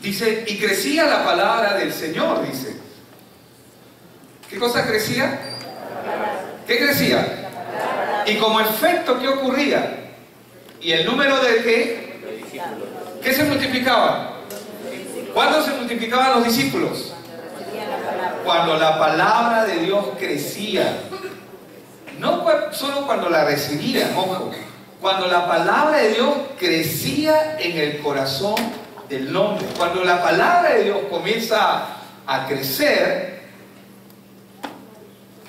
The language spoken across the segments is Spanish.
Dice, y crecía la palabra del Señor, dice. ¿Qué cosa crecía? ¿Qué crecía? Y como efecto, ¿qué ocurría? ¿Y el número de qué? ¿Qué se multiplicaba? ¿Cuándo se multiplicaban los discípulos? Cuando la palabra de Dios crecía. No solo cuando la recibían, ojo. Cuando la palabra de Dios crecía en el corazón del hombre. Cuando la palabra de Dios comienza a crecer,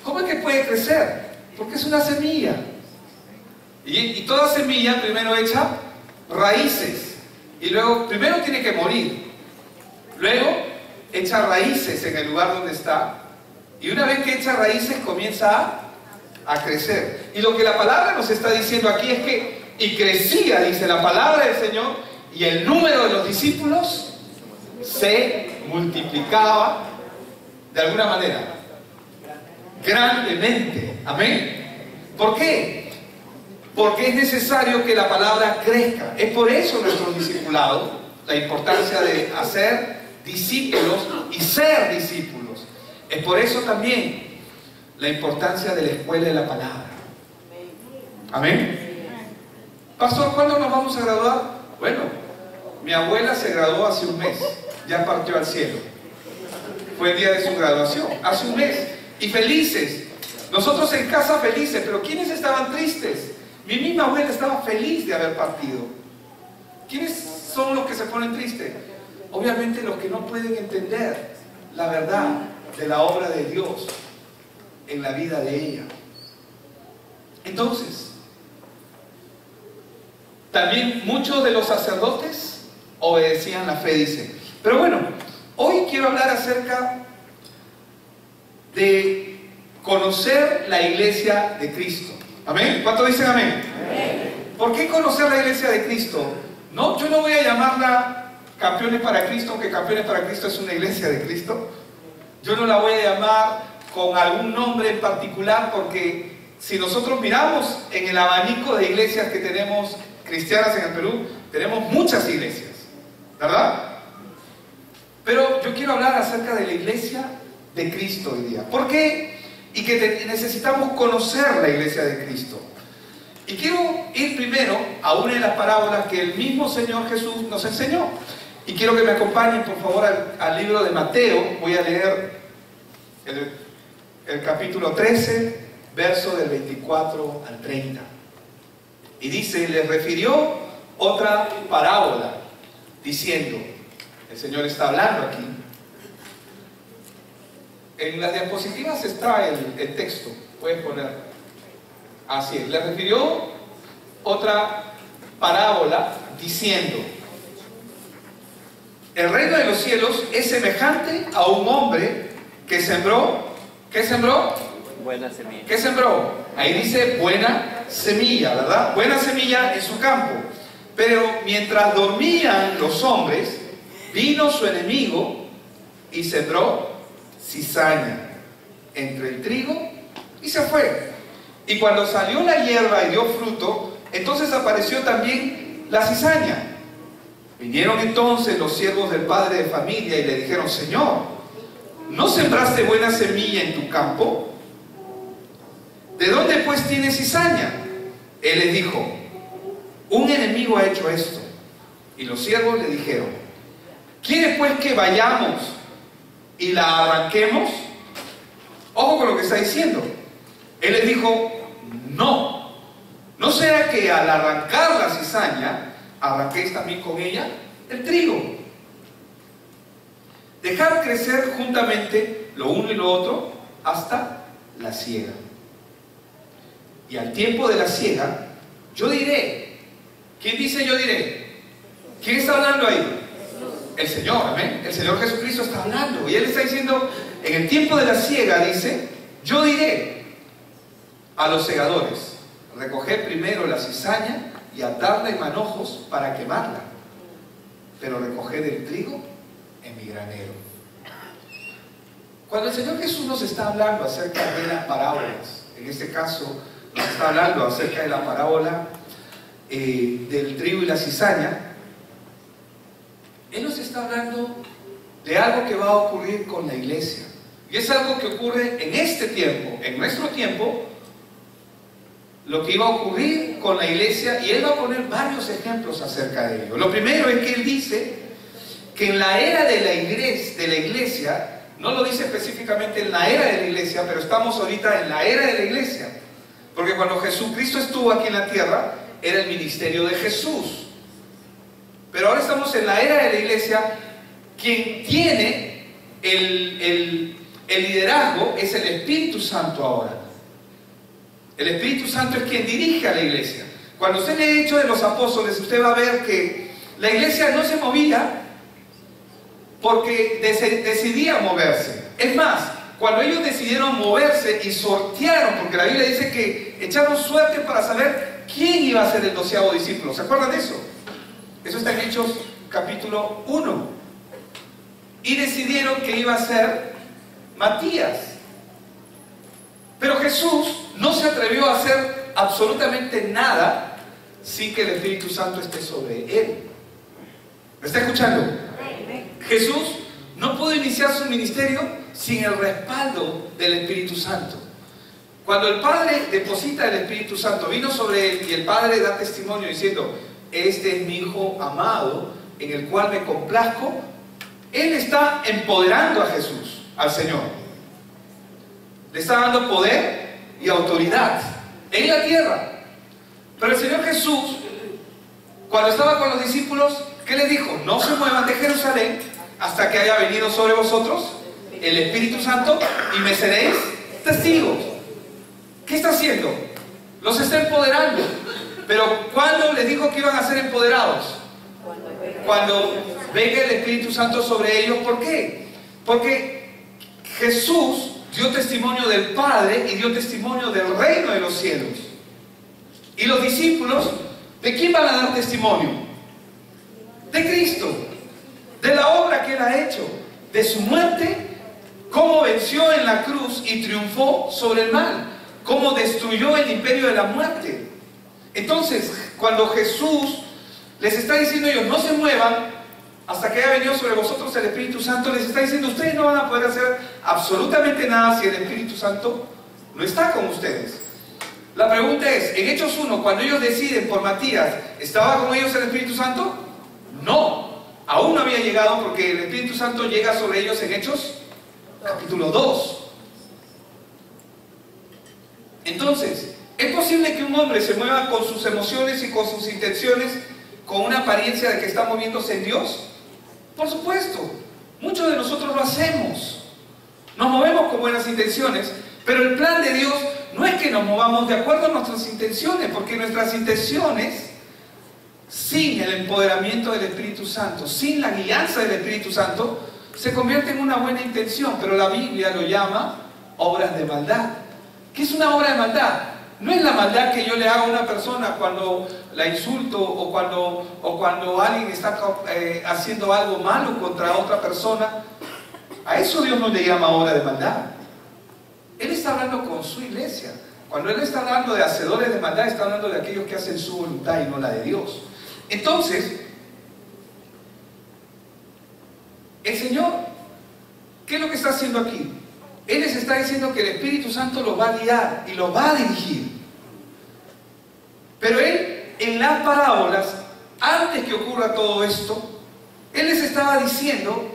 ¿cómo es que puede crecer? Porque es una semilla. Y toda semilla primero echa raíces. Y luego, primero tiene que morir. Luego echa raíces en el lugar donde está. Y una vez que echa raíces comienza a crecer. Y lo que la palabra nos está diciendo aquí es que, y crecía, dice la palabra del Señor, y el número de los discípulos se multiplicaba de alguna manera, grandemente. Amén. ¿Por qué? Porque es necesario que la palabra crezca. Es por eso nuestro discipulado, la importancia de hacer discípulos y ser discípulos. Es por eso también la importancia de la escuela de la palabra. Amén. Pastor, ¿cuándo nos vamos a graduar? Bueno, mi abuela se graduó hace un mes, ya partió al cielo. Fue el día de su graduación, hace un mes. Y felices. Nosotros en casa felices, pero ¿quiénes estaban tristes? Mi misma abuela estaba feliz de haber partido. ¿Quiénes son los que se ponen tristes? Obviamente los que no pueden entender la verdad de la obra de Dios en la vida de ella. Entonces, también muchos de los sacerdotes obedecían la fe, dice. Pero bueno, hoy quiero hablar acerca de conocer la iglesia de Cristo. ¿Amén? ¿Cuántos dicen amén? Amén. ¿Por qué conocer la iglesia de Cristo? No, yo no voy a llamarla Campeones para Cristo, aunque Campeones para Cristo es una iglesia de Cristo. Yo no la voy a llamar con algún nombre en particular, porque si nosotros miramos en el abanico de iglesias que tenemos cristianas en el Perú, tenemos muchas iglesias, ¿verdad? Pero yo quiero hablar acerca de la iglesia de Cristo hoy día. ¿Por qué? Y que necesitamos conocer la iglesia de Cristo. Y quiero ir primero a una de las parábolas que el mismo Señor Jesús nos enseñó. Y quiero que me acompañen por favor al libro de Mateo. Voy a leer el capítulo 13, verso del 24 al 30. Y dice, les refirió otra parábola, diciendo, el Señor está hablando aquí. En las diapositivas está el texto, puedes poner. Así es, les refirió otra parábola, diciendo, el reino de los cielos es semejante a un hombre que sembró. ¿Qué sembró? Buena semilla. ¿Qué sembró? Ahí dice buena semilla, ¿verdad? Buena semilla en su campo. Pero mientras dormían los hombres, vino su enemigo y sembró cizaña entre el trigo y se fue. Y cuando salió la hierba y dio fruto, entonces apareció también la cizaña. Vinieron entonces los siervos del padre de familia y le dijeron, Señor, ¿no sembraste buena semilla en tu campo? ¿De dónde pues tienes cizaña? Él les dijo, un enemigo ha hecho esto. Y los siervos le dijeron, ¿quiere pues que vayamos y la arranquemos? Ojo con lo que está diciendo. Él les dijo, no sea que al arrancar la cizaña, arranquéis también con ella el trigo. Dejad crecer juntamente lo uno y lo otro hasta la siega. Y al tiempo de la siega, yo diré. ¿Quién dice yo diré? ¿Quién está hablando ahí? El Señor, amén. El Señor Jesucristo está hablando. Y Él está diciendo, en el tiempo de la siega, dice, yo diré a los segadores, recoged primero la cizaña y atadla en manojos para quemarla, pero recoged el trigo en mi granero. Cuando el Señor Jesús nos está hablando acerca de las parábolas, en este caso nos está hablando acerca de la parábola del trigo y la cizaña, está hablando de algo que va a ocurrir con la iglesia. Y es algo que ocurre en este tiempo, en nuestro tiempo, lo que iba a ocurrir con la iglesia, y él va a poner varios ejemplos acerca de ello. Lo primero es que él dice que en la era de la iglesia, no lo dice específicamente en la era de la iglesia, pero estamos ahorita en la era de la iglesia, porque cuando Jesucristo estuvo aquí en la tierra, era el ministerio de Jesús. Pero ahora estamos en la era de la iglesia. Quien tiene el liderazgo es el Espíritu Santo ahora. El Espíritu Santo es quien dirige a la iglesia. Cuando usted lee Hechos de los Apóstoles, usted va a ver que la iglesia no se movía porque decidía moverse. Es más, cuando ellos decidieron moverse y sortearon, porque la Biblia dice que echaron suerte para saber quién iba a ser el 12º discípulo. ¿Se acuerdan de eso? Eso está en Hechos capítulo 1. Y decidieron que iba a ser Matías. Pero Jesús no se atrevió a hacer absolutamente nada sin que el Espíritu Santo esté sobre él. ¿Me está escuchando? Jesús no pudo iniciar su ministerio sin el respaldo del Espíritu Santo. Cuando el Padre deposita el Espíritu Santo, vino sobre él, y el Padre da testimonio diciendo: este es mi Hijo amado, en el cual me complazco. Él está empoderando a Jesús, al Señor. Le está dando poder y autoridad en la tierra. Pero el Señor Jesús, cuando estaba con los discípulos, ¿qué les dijo? No se muevan de Jerusalén hasta que haya venido sobre vosotros el Espíritu Santo y me seréis testigos. ¿Qué está haciendo? Los está empoderando. Pero ¿cuándo les dijo que iban a ser empoderados? Cuando venga el Espíritu Santo sobre ellos. ¿Por qué? Porque Jesús dio testimonio del Padre y dio testimonio del reino de los cielos. Y los discípulos, ¿de quién van a dar testimonio? De Cristo, de la obra que Él ha hecho, de su muerte, cómo venció en la cruz y triunfó sobre el mal, cómo destruyó el imperio de la muerte. Entonces, cuando Jesús les está diciendo a ellos: no se muevan hasta que haya venido sobre vosotros el Espíritu Santo, les está diciendo: ustedes no van a poder hacer absolutamente nada si el Espíritu Santo no está con ustedes. La pregunta es, en Hechos 1, cuando ellos deciden por Matías, ¿estaba con ellos el Espíritu Santo? No, aún no había llegado, porque el Espíritu Santo llega sobre ellos en Hechos capítulo 2. Entonces, ¿es posible que un hombre se mueva con sus emociones y con sus intenciones con una apariencia de que está moviéndose en Dios? Por supuesto, muchos de nosotros lo hacemos. Nos movemos con buenas intenciones, pero el plan de Dios no es que nos movamos de acuerdo a nuestras intenciones, porque nuestras intenciones, sin el empoderamiento del Espíritu Santo, sin la guianza del Espíritu Santo, se convierten en una buena intención, pero la Biblia lo llama obras de maldad. ¿Qué es una obra de maldad? No es la maldad que yo le hago a una persona cuando la insulto o cuando alguien está haciendo algo malo contra otra persona. A eso Dios no le llama obra de maldad. Él está hablando con su iglesia. Cuando Él está hablando de hacedores de maldad, está hablando de aquellos que hacen su voluntad y no la de Dios. Entonces, el Señor, ¿qué es lo que está haciendo aquí? Él les está diciendo que el Espíritu Santo los va a guiar y los va a dirigir. Pero Él, en las parábolas, antes que ocurra todo esto, Él les estaba diciendo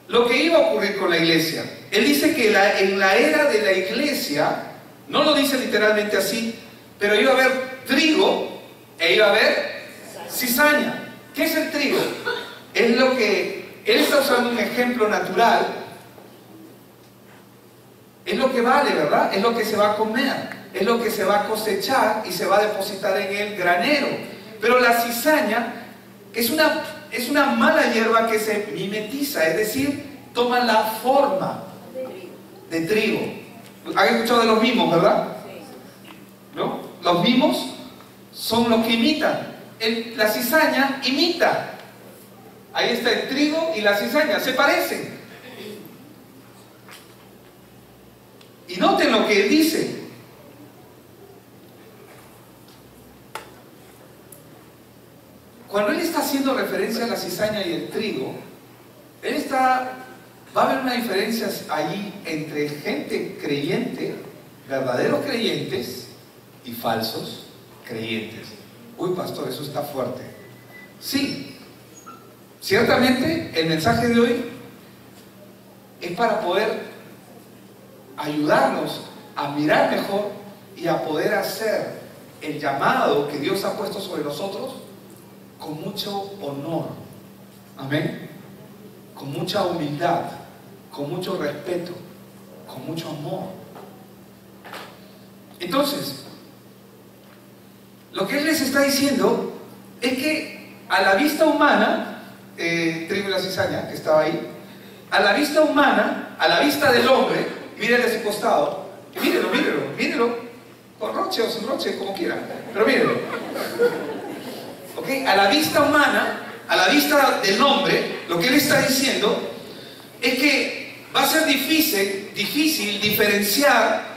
lo que iba a ocurrir con la iglesia. Él dice que en la era de la iglesia, no lo dice literalmente así, pero iba a haber trigo e iba a haber cizaña. ¿Qué es el trigo? Es lo que Él está usando, un ejemplo natural. Es lo que vale, ¿verdad? Es lo que se va a comer, es lo que se va a cosechar y se va a depositar en el granero. Pero la cizaña es una mala hierba que se mimetiza, es decir, toma la forma de trigo. ¿Han escuchado de los mimos, verdad? ¿No? Los mimos son los que imitan. La cizaña imita. Ahí está el trigo y la cizaña, se parecen. Y noten lo que él dice. cuando él está haciendo referencia a la cizaña y el trigo, va a haber una diferencia allí entre gente creyente, verdaderos creyentes, y falsos creyentes. Uy, pastor, eso está fuerte. Sí, ciertamente el mensaje de hoy es para poder ayudarnos a mirar mejor y a poder hacer el llamado que Dios ha puesto sobre nosotros con mucho honor. Amén. Con mucha humildad, con mucho respeto, con mucho amor. Entonces, lo que Él les está diciendo es que a la vista humana, trigo y la cizaña, que estaba ahí, a la vista humana, a la vista del hombre, mírenle a su costado, mírelo, con roche o sin roche, como quieran, pero mírelo. ¿Ok? A la vista humana, a la vista del hombre, lo que Él está diciendo es que va a ser difícil diferenciar.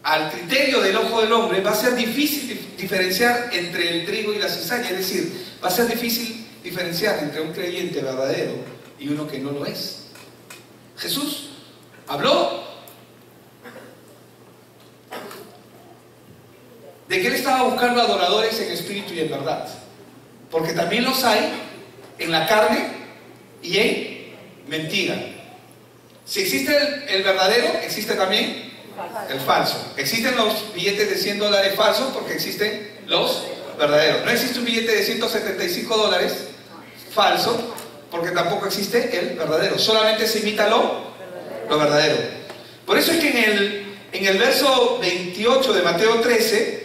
Al criterio del ojo del hombre va a ser difícil diferenciar entre el trigo y la cizaña, es decir, va a ser difícil diferenciar entre un creyente verdadero y uno que no lo es. Jesús habló de que Él estaba buscando adoradores en espíritu y en verdad, porque también los hay en la carne y en mentira. Si existe el verdadero, existe también el falso. Existen los billetes de $100 falsos porque existen los verdaderos. No existe un billete de $175 falso porque tampoco existe el verdadero. Solamente se imita lo verdadero. Por eso es que en el verso 28 de Mateo 13,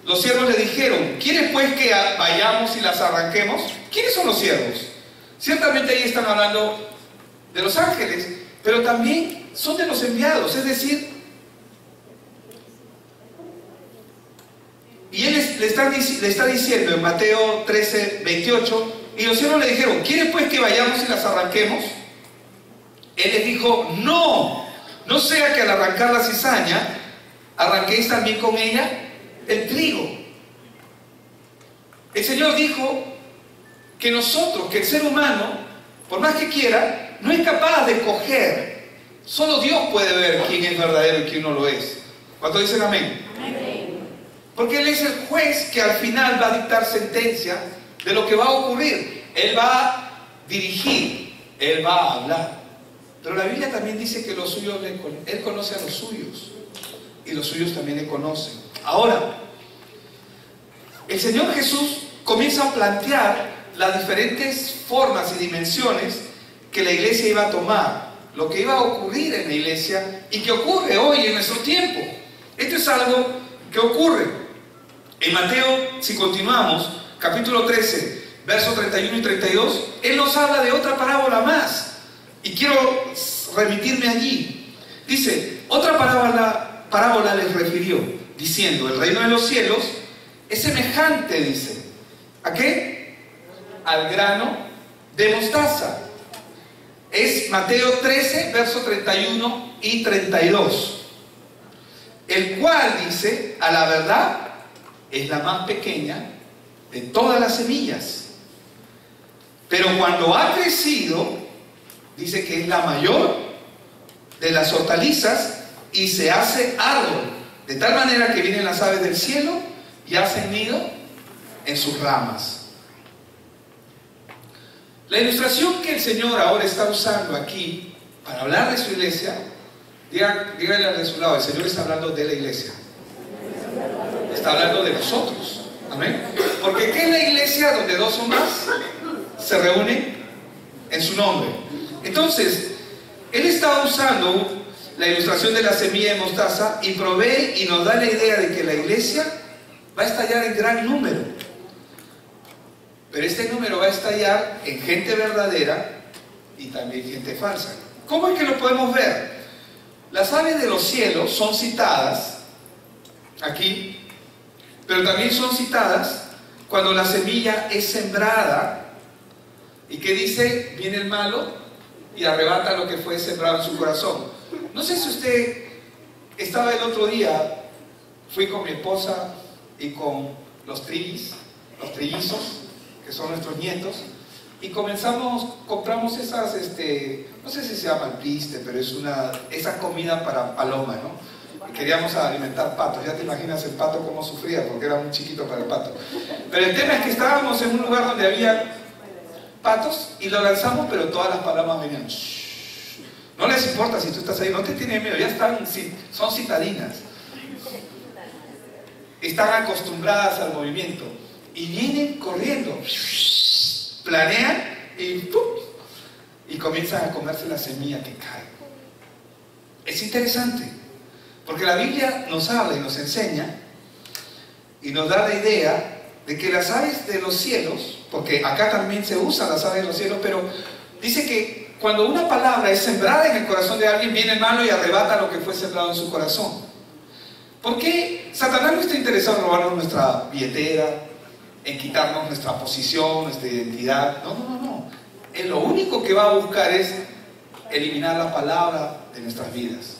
los siervos le dijeron: ¿quieres pues que vayamos y las arranquemos? ¿Quiénes son los siervos? Ciertamente ahí están hablando de los ángeles, pero también son de los enviados, es decir, y él le está diciendo en Mateo 13, 28, y los siervos le dijeron: ¿quieres pues que vayamos y las arranquemos? Él les dijo: no sea que al arrancar la cizaña arranquéis también con ella el trigo. El Señor dijo que nosotros, que el ser humano, por más que quiera, no es capaz de escoger. Solo Dios puede ver quién es verdadero y quién no lo es. ¿Cuántos dicen amén? Amén. Porque Él es el juez que al final va a dictar sentencia de lo que va a ocurrir. Él va a dirigir, Él va a hablar. Pero la Biblia también dice que los suyos, Él conoce a los suyos y los suyos también le conocen. Ahora, el Señor Jesús comienza a plantear las diferentes formas y dimensiones que la iglesia iba a tomar, lo que iba a ocurrir en la iglesia y que ocurre hoy en nuestro tiempo. Esto es algo que ocurre. En Mateo, si continuamos, capítulo 13, versos 31 y 32, Él nos habla de otra parábola más. Y quiero remitirme allí. Dice: otra parábola les refirió, diciendo: el reino de los cielos es semejante, dice, ¿a qué? Al grano de mostaza. Es Mateo 13, versos 31 y 32. El cual dice: a la verdad es la más pequeña de todas las semillas, pero cuando ha crecido, dice que es la mayor de las hortalizas y se hace árbol, de tal manera que vienen las aves del cielo y hacen nido en sus ramas. La ilustración que el Señor ahora está usando aquí para hablar de su iglesia, dígale al de su lado: el Señor está hablando de la iglesia, está hablando de nosotros. Amén. Porque ¿qué es la iglesia? Donde dos o más se reúnen en su nombre. Entonces, Él está usando la ilustración de la semilla de mostaza y provee y nos da la idea de que la iglesia va a estallar en gran número. Pero este número va a estallar en gente verdadera y también gente falsa. ¿Cómo es que lo podemos ver? Las aves de los cielos son citadas aquí, pero también son citadas cuando la semilla es sembrada. ¿Y qué dice? Viene el malo y arrebata lo que fue sembrado en su corazón. No sé si usted estaba el otro día, fui con mi esposa y con los triguis los trillizos, que son nuestros nietos, y compramos esas, no sé si se llama alpiste, pero es esa comida para paloma, ¿no? Y queríamos alimentar patos. Ya te imaginas el pato cómo sufría, porque era muy chiquito para el pato. Pero el tema es que estábamos en un lugar donde había patos y lo lanzamos, pero todas las palomas venían. No les importa si tú estás ahí, no te tienen miedo, ya son citadinas. Están acostumbradas al movimiento y vienen corriendo, planean y ¡pum! Y comienzan a comerse la semilla que cae. Es interesante, porque la Biblia nos habla y nos enseña y nos da la idea de que las aves de los cielos, porque acá también se usan las aves de los cielos, pero dice que cuando una palabra es sembrada en el corazón de alguien, viene el malo y arrebata lo que fue sembrado en su corazón. ¿Por qué Satanás no está interesado en robarnos nuestra billetera, en quitarnos nuestra posición, nuestra identidad? No. Él lo único que va a buscar es eliminar la palabra de nuestras vidas.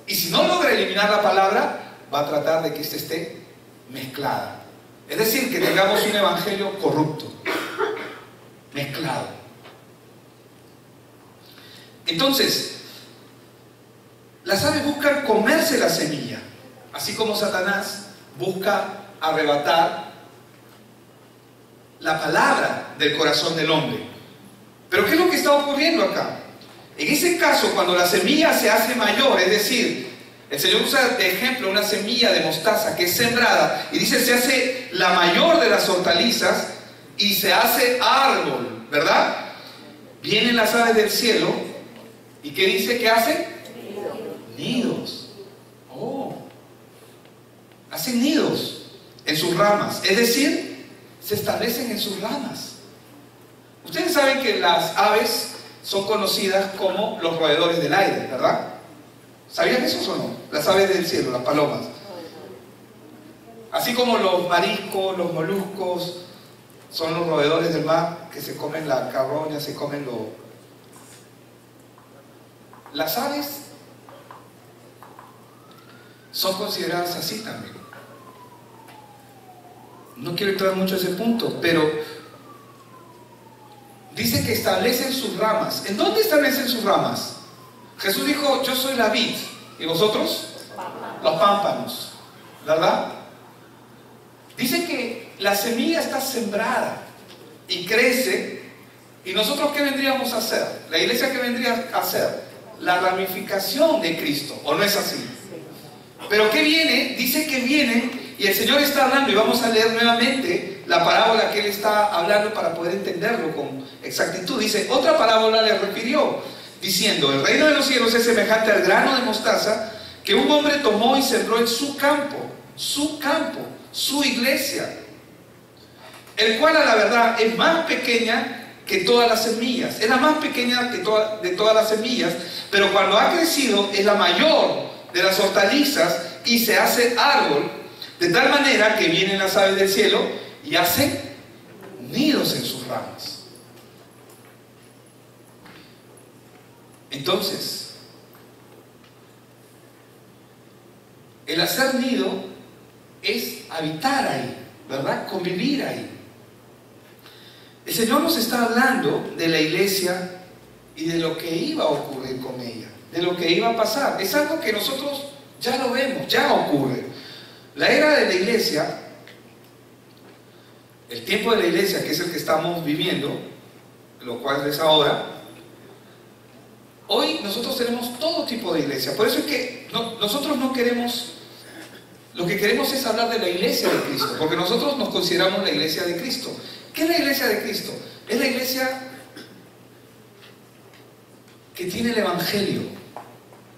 Y si no logra eliminar la palabra, va a tratar de que ésta esté mezclada. Es decir, que tengamos un evangelio corrupto, mezclado. Entonces, las aves buscan comerse la semilla, así como Satanás busca arrebatar la palabra del corazón del hombre. Pero ¿qué es lo que está ocurriendo acá? En ese caso, cuando la semilla se hace mayor, es decir, el Señor usa de ejemplo una semilla de mostaza que es sembrada y dice se hace la mayor de las hortalizas y se hace árbol, ¿verdad? Vienen las aves del cielo y ¿qué dice que hacen? Nidos. Oh, hacen nidos en sus ramas, es decir, se establecen en sus ramas. Ustedes saben que las aves son conocidas como los roedores del aire, ¿verdad? ¿Sabían eso o no? Las aves del cielo, las palomas. Así como los mariscos, los moluscos, son los roedores del mar que se comen la carroña, se comen Las aves son consideradas así también. No quiero entrar mucho a ese punto, pero dice que establecen sus ramas. ¿En dónde establecen sus ramas? Jesús dijo, yo soy la vid, ¿y vosotros? Los pámpanos, ¿verdad? Dice que la semilla está sembrada y crece, y nosotros ¿qué vendríamos a hacer? La iglesia ¿qué vendría a hacer? La ramificación de Cristo, ¿o no es así? Pero ¿qué viene? Dice que viene, y el Señor está hablando, y vamos a leer nuevamente la parábola que Él está hablando para poder entenderlo con exactitud. Dice, otra parábola le refirió, diciendo, el reino de los cielos es semejante al grano de mostaza que un hombre tomó y sembró en su campo, su iglesia, el cual a la verdad es más pequeña que todas las semillas, es la más pequeña de todas las semillas, pero cuando ha crecido es la mayor de las hortalizas y se hace árbol, de tal manera que vienen las aves del cielo y hacen nidos en sus ramas. Entonces, el hacer nido es habitar ahí, ¿verdad? Convivir ahí. El Señor nos está hablando de la iglesia y de lo que iba a ocurrir con ella, de lo que iba a pasar. Es algo que nosotros ya lo vemos, ya ocurre. La era de la iglesia, el tiempo de la iglesia, que es el que estamos viviendo, lo cual es ahora, hoy nosotros tenemos todo tipo de iglesia. Por eso es que nosotros no queremos, lo que queremos es hablar de la iglesia de Cristo, porque nosotros nos consideramos la iglesia de Cristo. ¿Qué es la iglesia de Cristo? Es la iglesia que tiene el evangelio,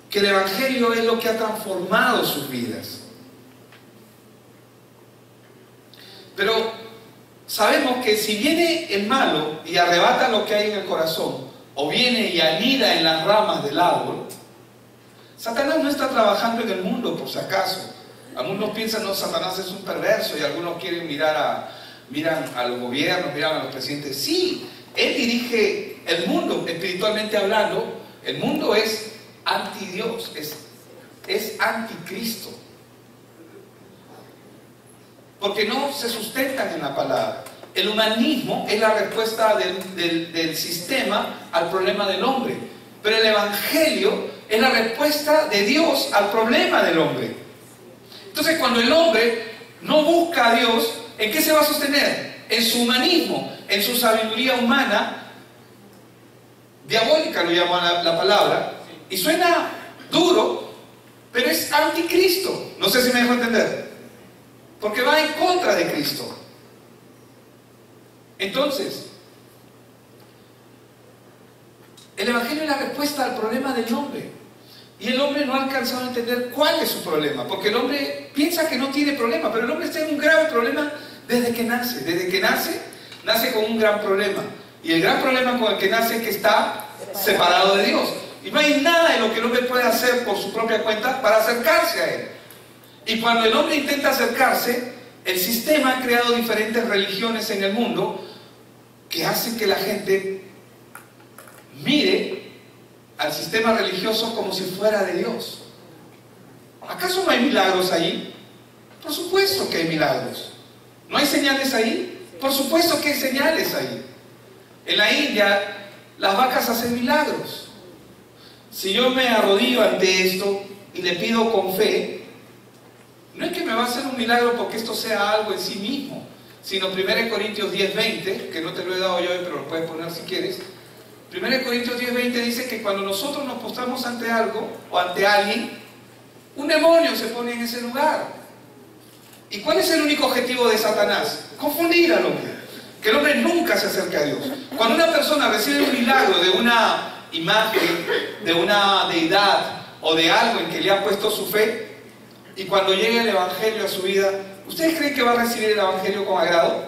que el evangelio es lo que ha transformado sus vidas. Pero sabemos que si viene el malo y arrebata lo que hay en el corazón, o viene y anida en las ramas del árbol, Satanás no está trabajando en el mundo por si acaso. Algunos piensan, no, Satanás es un perverso, y algunos quieren miran a los gobiernos, miran a los presidentes. Sí, él dirige el mundo, espiritualmente hablando. El mundo es anti-Dios, es anticristo. porque no se sustentan en la palabra. El humanismo es la respuesta del sistema al problema del hombre, pero el evangelio es la respuesta de Dios al problema del hombre. Entonces, cuando el hombre no busca a Dios, ¿en qué se va a sostener? En su humanismo, en su sabiduría humana, diabólica lo llama la palabra, y suena duro, pero es anticristo. No sé si me dejo entender, porque va en contra de Cristo. Entonces, el evangelio es la respuesta al problema del hombre, y el hombre no ha alcanzado a entender cuál es su problema, porque el hombre piensa que no tiene problema, pero el hombre está en un grave problema desde que nace. Desde que nace con un gran problema, y el gran problema con el que nace es que está separado de Dios, y no hay nada de lo que el hombre puede hacer por su propia cuenta para acercarse a Él. Y cuando el hombre intenta acercarse, el sistema ha creado diferentes religiones en el mundo que hacen que la gente mire al sistema religioso como si fuera de Dios. ¿Acaso no hay milagros ahí? Por supuesto que hay milagros. ¿No hay señales ahí? Por supuesto que hay señales ahí. En la India, las vacas hacen milagros. Si yo me arrodillo ante esto y le pido con fe, no es que me va a hacer un milagro porque esto sea algo en sí mismo, sino 1 Corintios 10:20, que no te lo he dado yo hoy, pero lo puedes poner si quieres. 1 Corintios 10:20 dice que cuando nosotros nos postramos ante algo o ante alguien, un demonio se pone en ese lugar. ¿Y cuál es el único objetivo de Satanás? Confundir al hombre, que el hombre nunca se acerque a Dios. Cuando una persona recibe un milagro de una imagen, de una deidad o de algo en que le ha puesto su fe, y cuando llegue el evangelio a su vida, ¿ustedes creen que va a recibir el evangelio con agrado?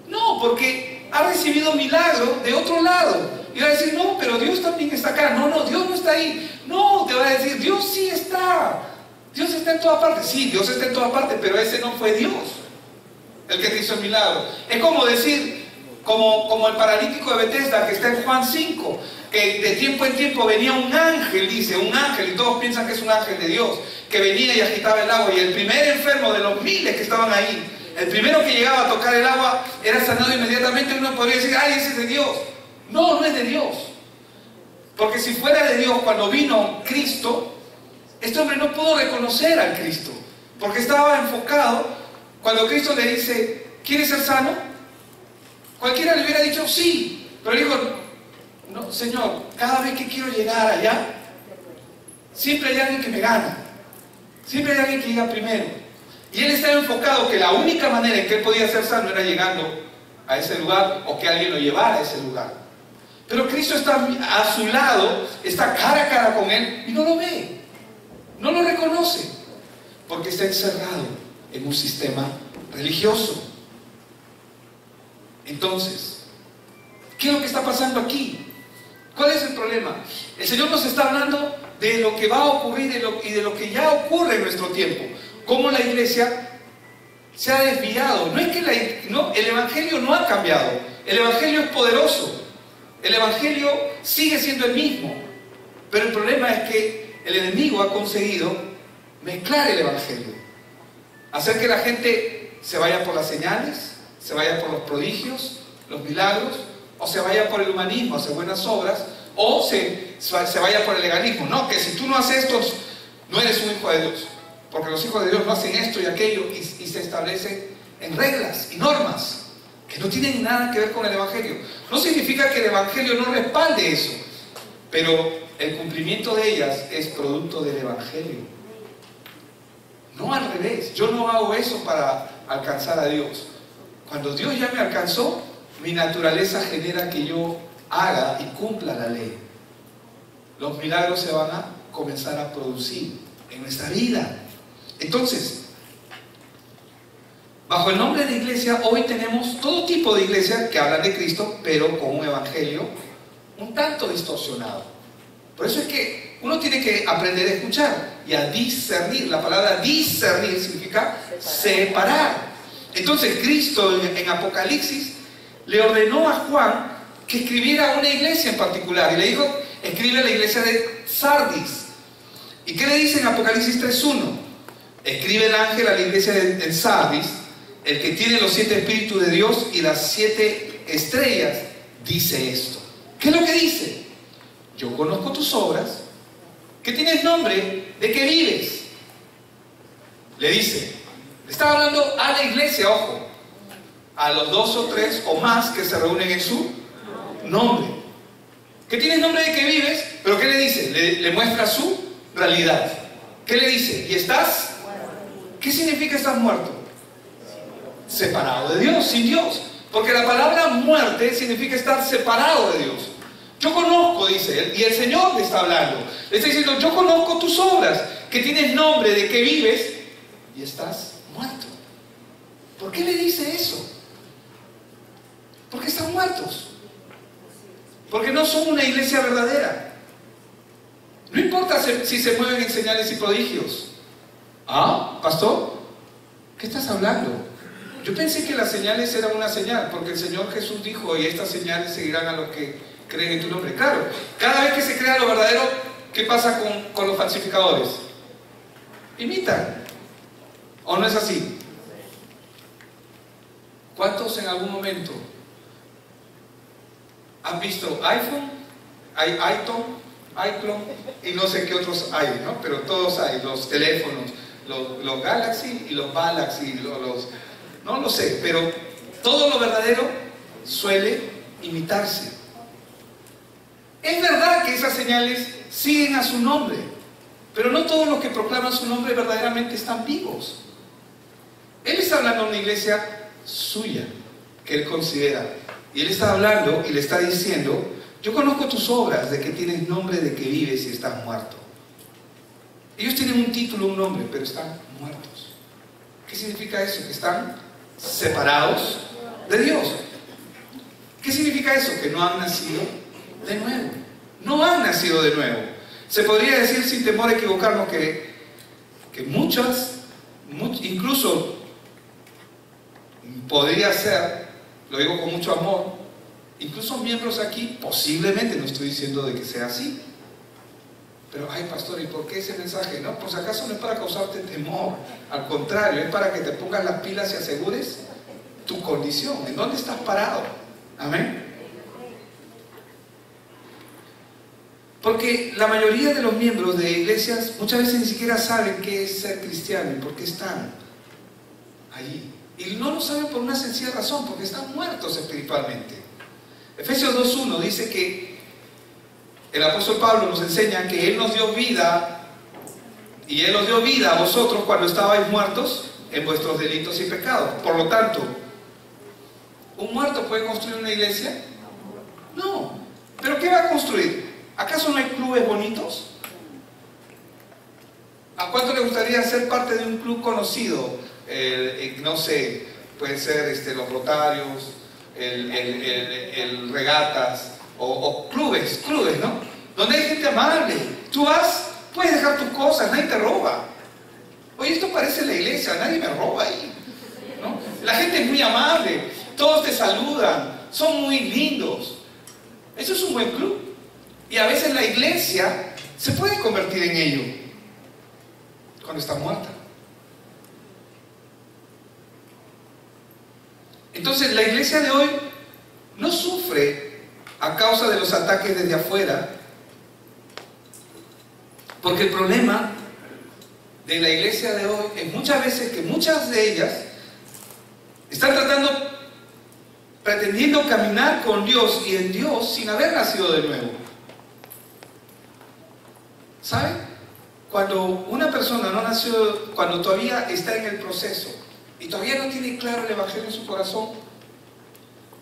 No, porque ha recibido milagro de otro lado. Y va a decir, no, pero Dios también está acá. No, Dios no está ahí. No, te va a decir, Dios sí está. Dios está en toda parte. Sí, Dios está en toda parte, pero ese no fue Dios el que te hizo el milagro. Es como decir, como el paralítico de Betesda que está en Juan 5, que de tiempo en tiempo venía un ángel, dice, un ángel, y todos piensan que es un ángel de Dios, que venía y agitaba el agua, y el primer enfermo de los miles que estaban ahí, el primero que llegaba a tocar el agua, era sanado inmediatamente. Uno podría decir, ay, ese es de Dios. No, no es de Dios. Porque si fuera de Dios, cuando vino Cristo, este hombre no pudo reconocer al Cristo, porque estaba enfocado. Cuando Cristo le dice, ¿quieres ser sano? Cualquiera le hubiera dicho, sí, pero dijo, no, Señor, cada vez que quiero llegar allá, siempre hay alguien que me gana, siempre hay alguien que llega primero. Y él estaba enfocado que la única manera en que él podía ser sano era llegando a ese lugar, o que alguien lo llevara a ese lugar. Pero Cristo está a su lado, está cara a cara con él, y no lo ve, no lo reconoce, porque está encerrado en un sistema religioso. Entonces, ¿qué es lo que está pasando aquí? ¿Cuál es el problema? El Señor nos está hablando de lo que va a ocurrir y de lo que ya ocurre en nuestro tiempo. Cómo la iglesia se ha desviado. No es que el evangelio no ha cambiado. El evangelio es poderoso. El evangelio sigue siendo el mismo. Pero el problema es que el enemigo ha conseguido mezclar el evangelio, hacer que la gente se vaya por las señales, se vaya por los prodigios, los milagros, o se vaya por el humanismo, hacer buenas obras, o se vaya por el legalismo. No, que si tú no haces esto, no eres un hijo de Dios, porque los hijos de Dios no hacen esto y aquello, y se establecen en reglas y normas que no tienen nada que ver con el evangelio. No significa que el evangelio no respalde eso, pero el cumplimiento de ellas es producto del evangelio. No al revés. Yo no hago eso para alcanzar a Dios. Cuando Dios ya me alcanzó, mi naturaleza genera que yo haga y cumpla la ley. Los milagros se van a comenzar a producir en nuestra vida. Entonces, bajo el nombre de iglesia, hoy tenemos todo tipo de iglesias que hablan de Cristo, pero con un evangelio un tanto distorsionado. Por eso es que uno tiene que aprender a escuchar y a discernir. La palabra discernir significa separar. Entonces Cristo en Apocalipsis le ordenó a Juan que escribiera a una iglesia en particular, y le dijo, escribe a la iglesia de Sardis. ¿Y qué le dice en Apocalipsis 3:1? Escribe el ángel a la iglesia de Sardis, el que tiene los 7 espíritus de Dios y las 7 estrellas, dice esto. ¿Qué es lo que dice? Yo conozco tus obras, que tienes nombre de que vives. Le dice, le está hablando a la iglesia, ojo, a los 2 o 3 o más que se reúnen en su nombre. Que tienes nombre de que vives, pero ¿qué le dice? Le muestra su realidad. ¿Qué le dice? ¿Y estás? ¿Qué significa estás muerto? Separado de Dios, sin Dios. Porque la palabra muerte significa estar separado de Dios. Yo conozco, dice él, y el Señor le está hablando. Le está diciendo, yo conozco tus obras, que tienes nombre de que vives y estás muerto. ¿Por qué le dice eso? Porque están muertos. Porque no son una iglesia verdadera. No importa si se mueven en señales y prodigios. ¿Ah, pastor? ¿Qué estás hablando? Yo pensé que las señales eran una señal, porque el Señor Jesús dijo, y estas señales seguirán a los que creen en tu nombre. Claro, cada vez que se crea lo verdadero, ¿qué pasa con los falsificadores? Imitan. ¿O no es así? ¿Cuántos en algún momento han visto iPhone, iCloud y no sé qué otros hay, ¿no? Pero todos hay, los teléfonos, los Galaxy y los Galaxy, no lo sé, pero todo lo verdadero suele imitarse. Es verdad que esas señales siguen a su nombre, pero no todos los que proclaman su nombre verdaderamente están vivos. Él está hablando a una iglesia suya, que él considera, y él está hablando y le está diciendo, yo conozco tus obras, de que tienes nombre de que vives y estás muerto. Ellos tienen un título, un nombre, pero están muertos. ¿Qué significa eso? Que están separados de Dios. ¿Qué significa eso? Que no han nacido de nuevo. No han nacido de nuevo. Se podría decir sin temor a equivocarnos que incluso podría ser, lo digo con mucho amor, incluso miembros aquí, posiblemente, no estoy diciendo de que sea así, pero ay pastor, ¿y por qué ese mensaje? No, por si acaso no es para causarte temor, al contrario, es para que te pongas las pilas y asegures tu condición, en dónde estás parado. Amén. Porque la mayoría de los miembros de iglesias muchas veces ni siquiera saben qué es ser cristiano y por qué están allí. Y no lo saben por una sencilla razón, porque están muertos espiritualmente. Efesios 2.1 dice que el apóstol Pablo nos enseña que Él nos dio vida, y Él os dio vida a vosotros cuando estabais muertos en vuestros delitos y pecados. Por lo tanto, ¿un muerto puede construir una iglesia? No. ¿Pero qué va a construir? ¿Acaso no hay clubes bonitos? ¿A cuánto le gustaría ser parte de un club conocido? No sé, pueden ser los Rotarios, el Regatas, o clubes, ¿no? Donde hay gente amable. Tú vas, puedes dejar tus cosas, nadie te roba. Oye, esto parece la iglesia, nadie me roba ahí, ¿no? La gente es muy amable, todos te saludan, son muy lindos. Eso es un buen club. Y a veces la iglesia se puede convertir en ello cuando está muerta. Entonces la iglesia de hoy no sufre a causa de los ataques desde afuera, porque el problema de la iglesia de hoy es muchas veces que muchas de ellas están pretendiendo caminar con Dios y en Dios sin haber nacido de nuevo. ¿Saben? Cuando una persona no nació, cuando todavía está en el proceso y todavía no tiene claro el evangelio en su corazón,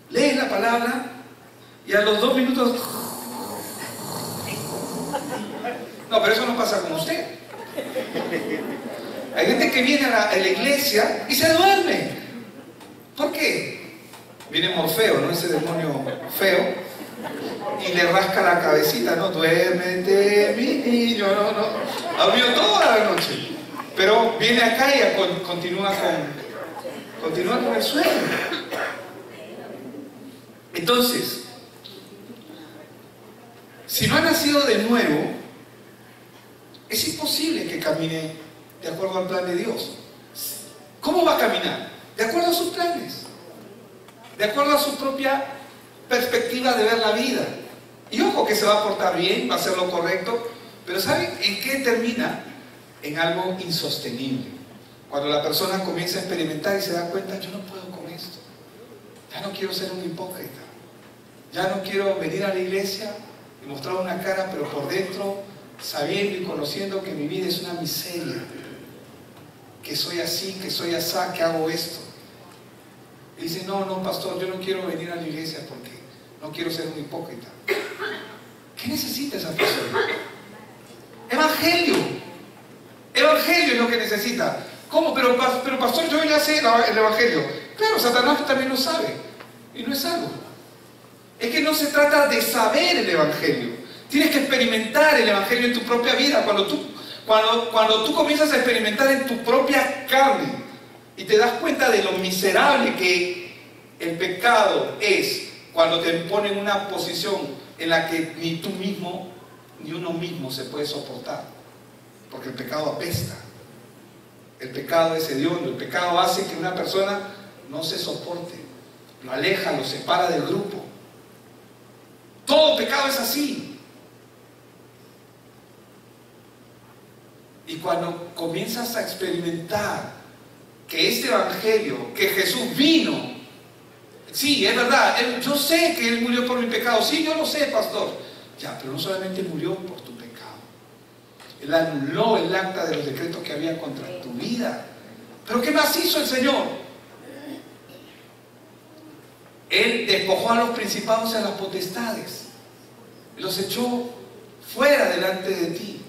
lee la palabra y a los 2 minutos... No, pero eso no pasa con usted. Hay gente que viene a la iglesia y se duerme. ¿Por qué? Viene Morfeo, ¿no? Ese demonio feo, y le rasca la cabecita, ¿no? Duérmete, mi niño, no. Ha dormido toda la noche. Pero viene acá y continúa con el sueño. Entonces, si no ha nacido de nuevo, es imposible que camine de acuerdo al plan de Dios. ¿Cómo va a caminar? de acuerdo a sus planes, de acuerdo a su propia perspectiva de ver la vida. Y ojo que se va a portar bien, va a hacer lo correcto, pero ¿saben en qué termina? En algo insostenible. Cuando la persona comienza a experimentar y se da cuenta, yo no puedo con esto, ya no quiero ser un hipócrita, ya no quiero venir a la iglesia y mostrar una cara, pero por dentro, sabiendo y conociendo que mi vida es una miseria, que soy así, que soy asá, que hago esto. Y dice, no, no, pastor, yo no quiero venir a la iglesia porque no quiero ser un hipócrita. ¿Qué necesita esa persona? Evangelio. Evangelio es lo que necesita. ¿Cómo? Pero pastor, yo ya sé el evangelio. Claro, Satanás también lo sabe. Y no es algo. Es que no se trata de saber el evangelio. Tienes que experimentar el evangelio en tu propia vida. Cuando tú comienzas a experimentar en tu propia carne y te das cuenta de lo miserable que el pecado es, cuando te pone en una posición en la que ni tú mismo ni uno mismo se puede soportar, porque el pecado apesta, el pecado es hediondo, el pecado hace que una persona no se soporte, lo aleja, lo separa del grupo. Todo pecado es así. Y cuando comienzas a experimentar que este evangelio, que Jesús vino, sí, es verdad, yo sé que Él murió por mi pecado, sí, yo lo sé, pastor. Ya, pero no solamente murió por tu pecado, Él anuló el acta de los decretos que había contra tu vida. ¿Pero qué más hizo el Señor? Él despojó a los principados y a las potestades, los echó fuera delante de ti.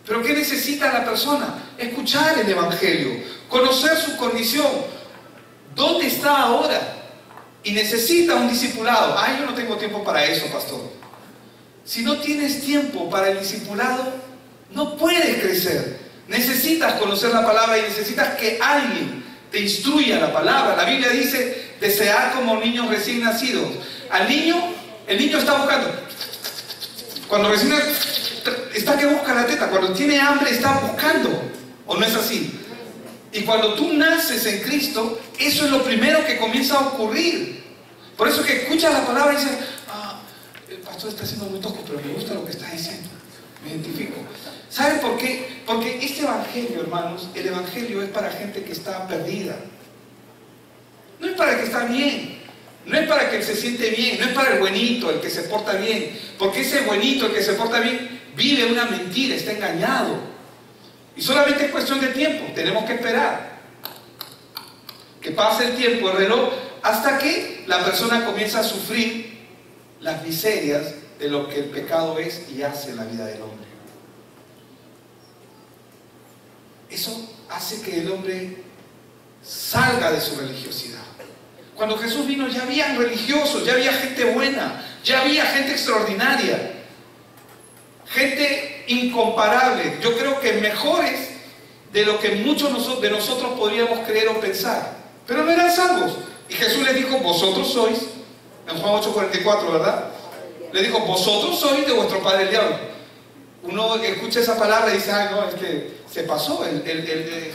¿Pero qué necesita la persona? Escuchar el evangelio, conocer su condición, dónde está ahora, y necesita un discipulado. Ay, yo no tengo tiempo para eso, pastor. Si no tienes tiempo para el discipulado, no puedes crecer. Necesitas conocer la palabra y necesitas que alguien te instruya la palabra. La Biblia dice, desear como niños recién nacidos. Al niño, el niño está buscando. Cuando recién está que busca la teta, cuando tiene hambre está buscando, ¿o no es así? Y cuando tú naces en Cristo, eso es lo primero que comienza a ocurrir. Por eso que escuchas la palabra y dices, el pastor está siendo muy tosco, pero me gusta lo que está diciendo, me identifico. ¿Saben por qué? Porque este evangelio, hermanos, el evangelio es para gente que está perdida. No es para el que está bien, no es para el que se siente bien, no es para el buenito, el que se porta bien, porque ese buenito, el que se porta bien, vive una mentira, está engañado. Y solamente es cuestión de tiempo, tenemos que esperar que pase el tiempo, el reloj, hasta que la persona comienza a sufrir las miserias de lo que el pecado es y hace en la vida del hombre. Eso hace que el hombre salga de su religiosidad. Cuando Jesús vino ya había religiosos, ya había gente buena, ya había gente extraordinaria, gente incomparable, yo creo que mejores de lo que muchos de nosotros podríamos creer o pensar, pero no eran salvos. Y Jesús les dijo, vosotros sois, en Juan 8:44, ¿verdad? Le dijo, vosotros sois de vuestro padre el diablo. Uno escucha esa palabra y dice, ay no, es que se pasó,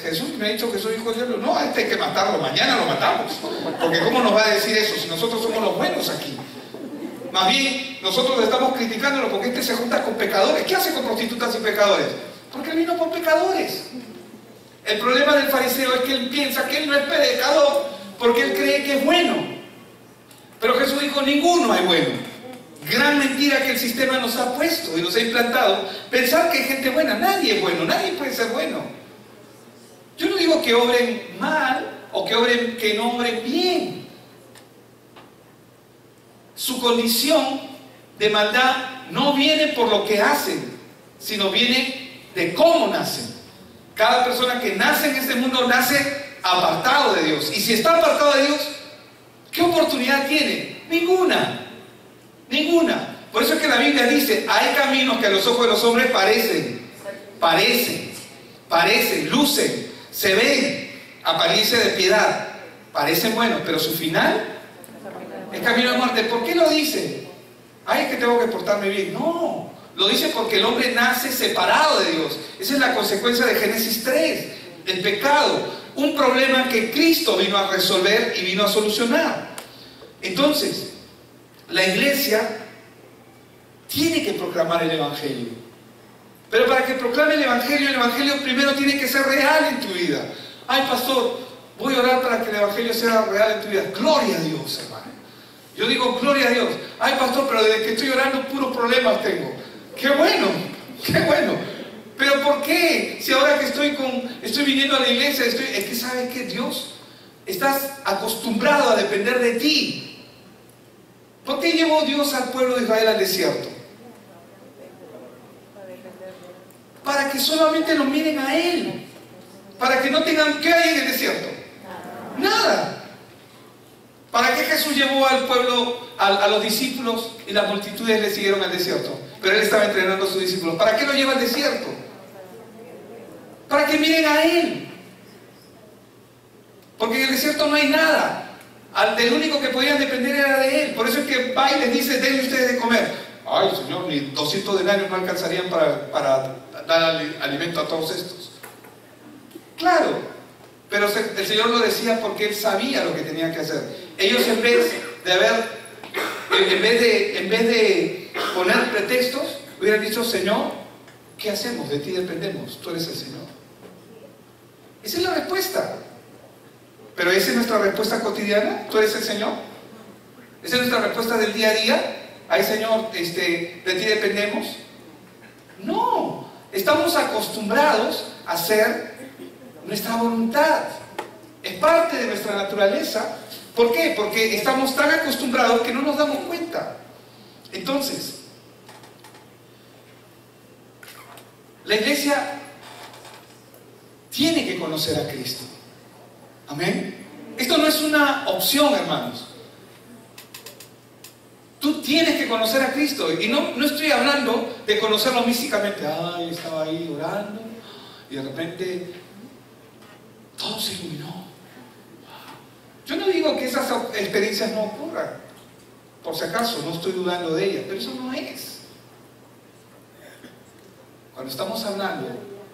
Jesús me ha dicho que soy hijo del diablo. No, a este hay que matarlo, mañana lo matamos, porque ¿cómo nos va a decir eso si nosotros somos los buenos aquí? Más bien, nosotros estamos criticándolo porque este se junta con pecadores. ¿Qué hace con prostitutas y pecadores? Porque él vino por pecadores. El problema del fariseo es que él piensa que él no es pecador porque él cree que es bueno. Pero Jesús dijo, ninguno hay bueno. Gran mentira que el sistema nos ha puesto y nos ha implantado, pensar que hay gente buena. Nadie es bueno, nadie puede ser bueno. Yo no digo que obren mal o que no obren bien. Su condición de maldad no viene por lo que hacen, sino viene de cómo nacen. Cada persona que nace en este mundo nace apartado de Dios. Y si está apartado de Dios, ¿qué oportunidad tiene? Ninguna. Ninguna. Por eso es que la Biblia dice, hay caminos que a los ojos de los hombres parecen, lucen, se ven, apariencia de piedad, parecen buenos, pero su final es camino de muerte. ¿Por qué lo dice? Ay, es que tengo que portarme bien. No, lo dice porque el hombre nace separado de Dios. Esa es la consecuencia de Génesis 3. el pecado, un problema que Cristo vino a resolver y vino a solucionar. Entonces, la iglesia tiene que proclamar el Evangelio. Pero para que proclame el Evangelio primero tiene que ser real en tu vida. Ay, pastor, voy a orar para que el Evangelio sea real en tu vida. Gloria a Dios, hermano. Yo digo, gloria a Dios. Ay, pastor, pero desde que estoy orando puros problemas tengo. ¡Qué bueno! ¡Qué bueno! Pero ¿por qué? Si ahora que estoy viniendo a la iglesia, es que ¿sabes qué? Dios, estás acostumbrado a depender de ti. ¿Por qué llevó Dios al pueblo de Israel al desierto? Para que solamente lo miren a Él. Para que no tengan ¿qué hay en el desierto? Nada. ¿Para qué Jesús llevó al pueblo, a los discípulos y las multitudes le siguieron al desierto? Pero Él estaba entrenando a sus discípulos. ¿Para qué lo lleva al desierto? Para que miren a Él. Porque en el desierto no hay nada. Del único que podían depender era de Él. Por eso es que va y les dice, denle ustedes de comer. Ay, Señor, ni 200 denarios no alcanzarían para dar alimento a todos estos. Claro, pero el Señor lo decía porque Él sabía lo que tenía que hacer. Ellos en vez de poner pretextos, hubieran dicho, Señor, ¿qué hacemos? De ti dependemos, tú eres el Señor. Esa es la respuesta. Pero esa es nuestra respuesta cotidiana, tú eres el Señor. Esa es nuestra respuesta del día a día. Ay, Señor, de ti dependemos. No, estamos acostumbrados a hacer nuestra voluntad. Es parte de nuestra naturaleza. ¿Por qué? Porque estamos tan acostumbrados que no nos damos cuenta. Entonces, la iglesia tiene que conocer a Cristo. Amén. Esto no es una opción, hermanos. Tú tienes que conocer a Cristo. Y no estoy hablando de conocerlo místicamente. Ay, estaba ahí orando y de repente todo se iluminó. Yo no digo que esas experiencias no ocurran. Por si acaso, no estoy dudando de ellas. Pero eso no es. Cuando estamos hablando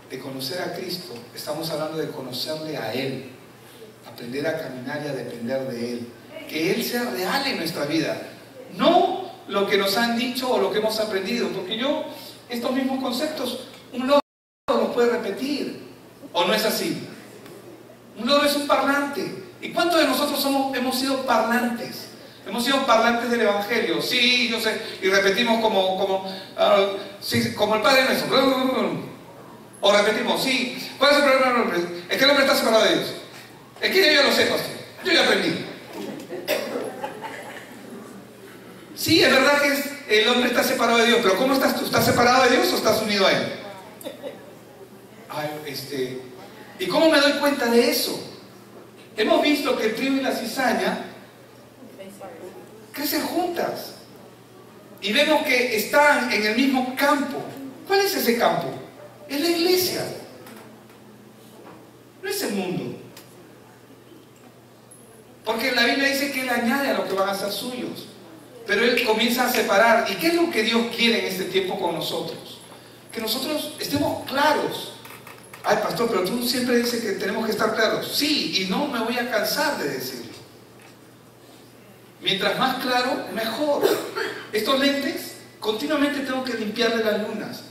de conocer a Cristo, estamos hablando de conocerle a Él. Aprender a caminar y a depender de Él. Que Él sea real en nuestra vida. No lo que nos han dicho o lo que hemos aprendido. Porque estos mismos conceptos, un loro los puede repetir. ¿O no es así? Un loro es un parlante. ¿Y cuántos de nosotros hemos sido parlantes? Hemos sido parlantes del Evangelio. Sí, yo sé. Y repetimos como el Padre Nuestro. O repetimos, sí. ¿Cuál es el problema? Es que el hombre está separado de Dios. Es que yo ya lo sé, pastor. Yo ya aprendí. Sí, es verdad que el hombre está separado de Dios, pero ¿cómo estás tú? ¿Estás separado de Dios o estás unido a Él? Ay, ¿Y cómo me doy cuenta de eso? Hemos visto que el trigo y la cizaña crecen juntas. Y vemos que están en el mismo campo. ¿Cuál es ese campo? Es la iglesia. No es el mundo. Porque la Biblia dice que Él añade a lo que van a ser suyos. Pero Él comienza a separar. ¿Y qué es lo que Dios quiere en este tiempo con nosotros? Que nosotros estemos claros. Ay, pastor, pero tú siempre dices que tenemos que estar claros. Sí, y no me voy a cansar de decirlo. Mientras más claro, mejor. Estos lentes, continuamente tengo que limpiarle las lunas.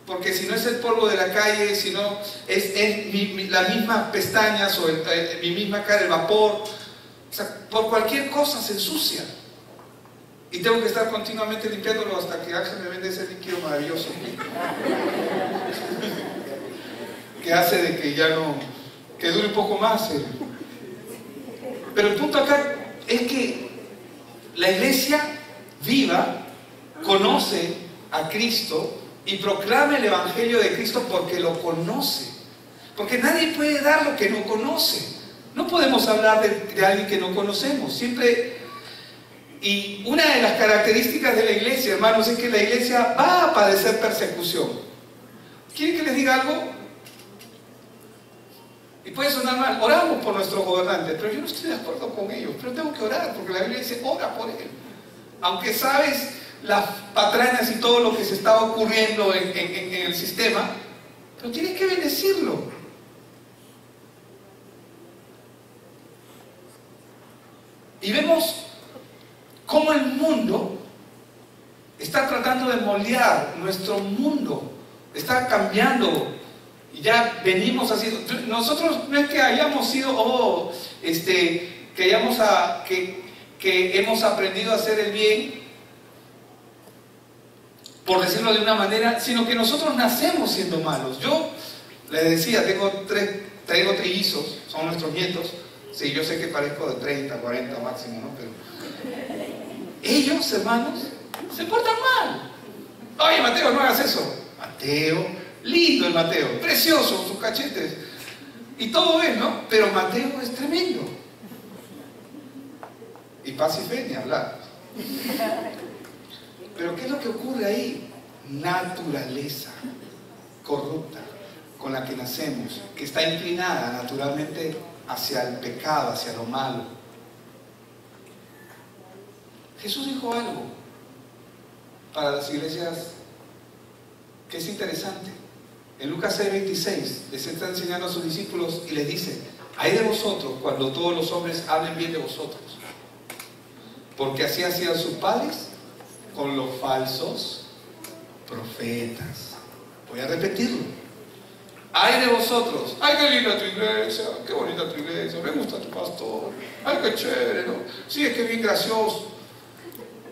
Porque si no es el polvo de la calle, si no es las mismas pestañas o mi misma cara, el vapor. O sea, por cualquier cosa se ensucia. Y tengo que estar continuamente limpiándolo hasta que Ángel me vende ese líquido maravilloso. Que hace de que ya no, que dure un poco más. Pero el punto acá es que la iglesia viva, conoce a Cristo y proclama el Evangelio de Cristo porque lo conoce. Porque nadie puede dar lo que no conoce. No podemos hablar de alguien que no conocemos. Siempre. Y una de las características de la iglesia, hermanos, es que la iglesia va a padecer persecución. ¿Quieren que les diga algo? Y puede sonar mal. Oramos por nuestros gobernantes, pero yo no estoy de acuerdo con ellos. Pero tengo que orar, porque la Biblia dice, ora por él. Aunque sabes las patrañas y todo lo que se está ocurriendo en el sistema, pero tienes que bendecirlo. Y vemos cómo el mundo está tratando de moldear nuestro mundo, está cambiando. Y ya venimos haciendo, nosotros no es que hayamos sido, que hemos aprendido a hacer el bien, por decirlo de una manera, sino que nosotros nacemos siendo malos. Yo les decía, tengo trillizos, son nuestros nietos. Sí, yo sé que parezco de 30, 40 máximo, ¿no? Pero ellos, hermanos, se portan mal. Oye, Mateo, no hagas eso. Mateo, lindo el Mateo, precioso, sus cachetes. Y todo es, ¿no? Pero Mateo es tremendo. Y paz y fe, ni hablar. Pero ¿qué es lo que ocurre ahí? Naturaleza corrupta con la que nacemos, que está inclinada naturalmente hacia el pecado, hacia lo malo. Jesús dijo algo para las iglesias que es interesante. En Lucas 6:26 les está enseñando a sus discípulos y les dice: ay de vosotros cuando todos los hombres hablen bien de vosotros, porque así hacían sus padres con los falsos profetas. Voy a repetirlo. Ay de vosotros, ay qué linda tu iglesia, qué bonita tu iglesia, me gusta tu pastor, ay qué chévere, ¿no? Sí, es que bien gracioso.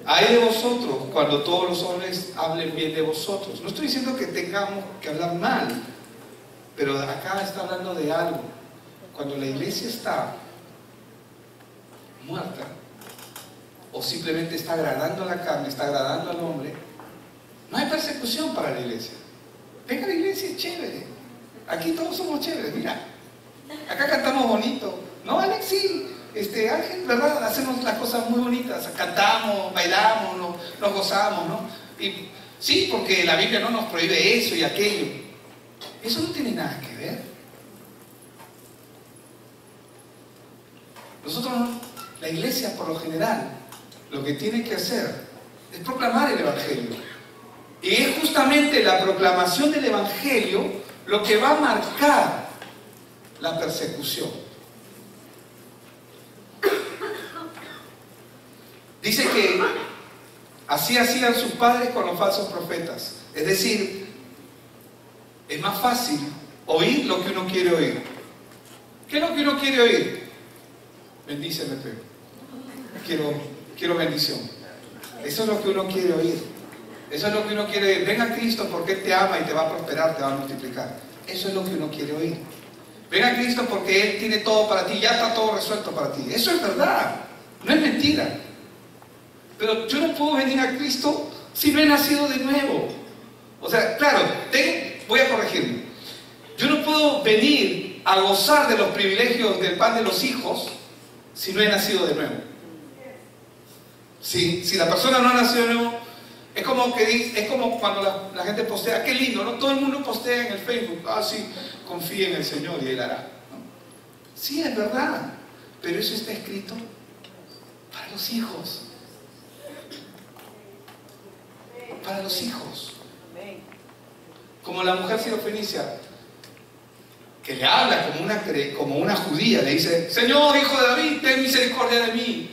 Ay de vosotros cuando todos los hombres hablen bien de vosotros. No estoy diciendo que tengamos que hablar mal, pero acá está hablando de algo. Cuando la iglesia está muerta, o simplemente está agradando a la carne, está agradando al hombre, no hay persecución para la iglesia. Venga a la iglesia, es chévere. Aquí todos somos chéveres, mira. Acá cantamos bonito. ¿No, Alex? Sí. Ángel, ¿verdad? Hacemos las cosas muy bonitas. Cantamos, bailamos, nos gozamos, ¿no? Y sí, porque la Biblia no nos prohíbe eso y aquello. Eso no tiene nada que ver. Nosotros, la iglesia por lo general, lo que tiene que hacer es proclamar el Evangelio. Y es justamente la proclamación del Evangelio lo que va a marcar la persecución. Dice que así hacían sus padres con los falsos profetas. Es decir, es más fácil oír lo que uno quiere oír. ¿Qué es lo que uno quiere oír? Bendíceme, Pedro. Quiero bendición. Eso es lo que uno quiere oír. Eso es lo que uno quiere oír. Ven a Cristo porque Él te ama y te va a prosperar, te va a multiplicar. Eso es lo que uno quiere oír. Ven a Cristo porque Él tiene todo para ti, ya está todo resuelto para ti. Eso es verdad, no es mentira. Pero yo no puedo venir a Cristo si no he nacido de nuevo. O sea, claro, voy a corregirme. Yo no puedo venir a gozar de los privilegios del pan de los hijos si no he nacido de nuevo. Si la persona no ha nacido de nuevo, es como cuando la gente postea, qué lindo, ¿no? Todo el mundo postea en el Facebook, sí, confía en el Señor y Él hará, ¿no? Sí, es verdad, pero eso está escrito para los hijos. Para los hijos. Como la mujer sirofenicia, que le habla como una judía, le dice: Señor, hijo de David, ten misericordia de mí.